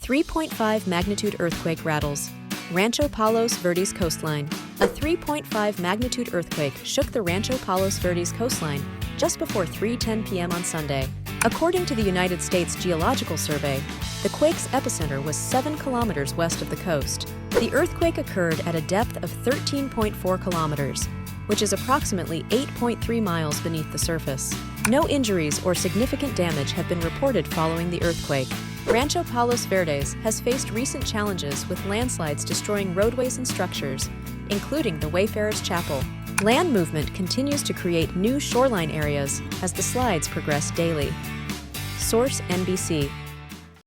3.5 magnitude earthquake rattles. Rancho Palos Verdes coastline. A 3.5 magnitude earthquake shook the Rancho Palos Verdes coastline just before 3:10 p.m. on Sunday. According to the United States Geological Survey, the quake's epicenter was 7 kilometers west of the coast. The earthquake occurred at a depth of 13.4 kilometers, which is approximately 8.3 miles beneath the surface. No injuries or significant damage have been reported following the earthquake. Rancho Palos Verdes has faced recent challenges with landslides destroying roadways and structures, including the Wayfarers Chapel. Land movement continues to create new shoreline areas as the slides progress daily. Source: NBC.